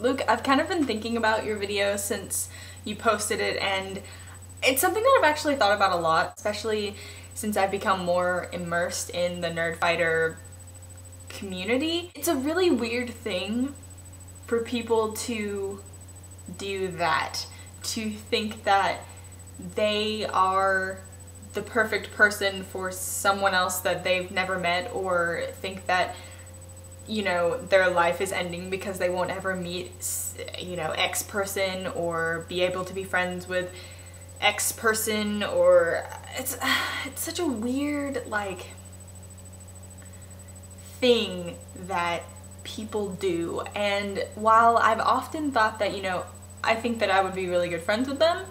Luke, I've kind of been thinking about your video since you posted it, and it's something that I've actually thought about a lot, especially since I've become more immersed in the Nerdfighter community. It's a really weird thing for people to do that, to think that they are the perfect person for someone else that they've never met, or think that, you know, their life is ending because they won't ever meet, you know, X person or be able to be friends with X person, or it's such a weird, like, thing that people do. And while I've often thought that, you know, I think that I would be really good friends with them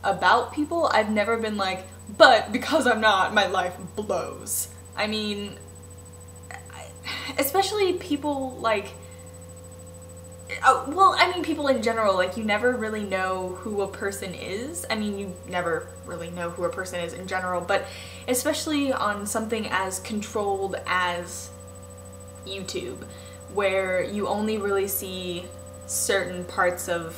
about people, I've never been like, but because I'm not, my life blows. I mean, especially people like, well, I mean people in general, like you never really know who a person is. I mean, you never really know who a person is in general, but especially on something as controlled as YouTube, where you only really see certain parts of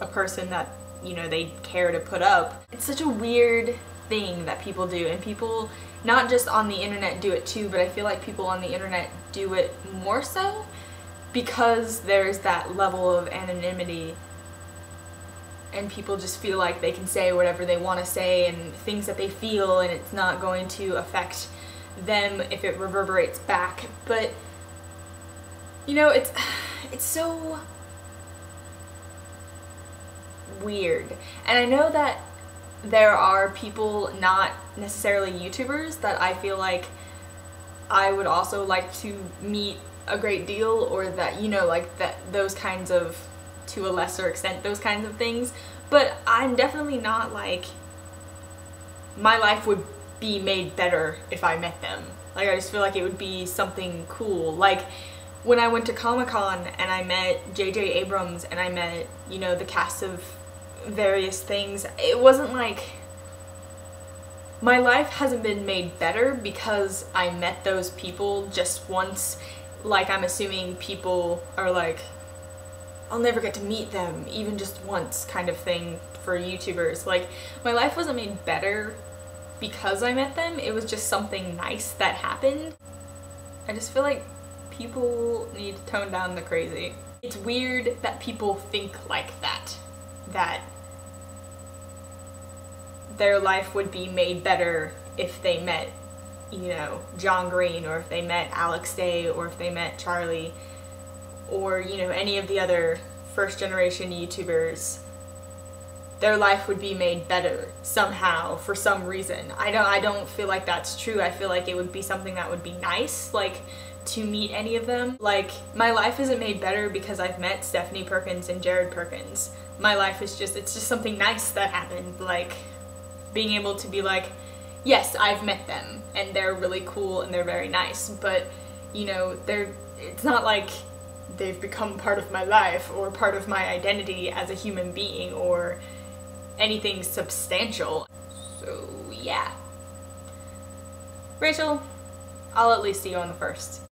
a person that, you know, they care to put up. It's such a weird thing that people do, and people not just on the internet do it too, but I feel like people on the internet do it more so because there's that level of anonymity and people just feel like they can say whatever they want to say and things that they feel, and it's not going to affect them if it reverberates back. But you know, it's so weird. And I know that there are people, not necessarily YouTubers, that I feel like I would also like to meet a great deal, or that, you know, like that, those kinds of, to a lesser extent, those kinds of things. But I'm definitely not like, my life would be made better if I met them. Like, I just feel like it would be something cool. Like when I went to Comic-Con and I met J.J. Abrams and I met, you know, the cast of various things, it wasn't like, my life hasn't been made better because I met those people just once. Like, I'm assuming people are like, I'll never get to meet them even just once kind of thing for YouTubers. Like, my life wasn't made better because I met them, it was just something nice that happened. I just feel like people need to tone down the crazy. It's weird that people think like that, that their life would be made better if they met, you know, John Green, or if they met Alex Day, or if they met Charlie, or, you know, any of the other first generation YouTubers. Their life would be made better somehow, for some reason. I don't feel like that's true. I feel like it would be something that would be nice, like, to meet any of them. Like, my life isn't made better because I've met Stephanie Perkins and Jared Perkins. My life is just, it's just something nice that happened. Like, being able to be like, yes, I've met them and they're really cool and they're very nice, but, you know, it's not like they've become part of my life or part of my identity as a human being or anything substantial. So yeah. Rachel, I'll at least see you on the first.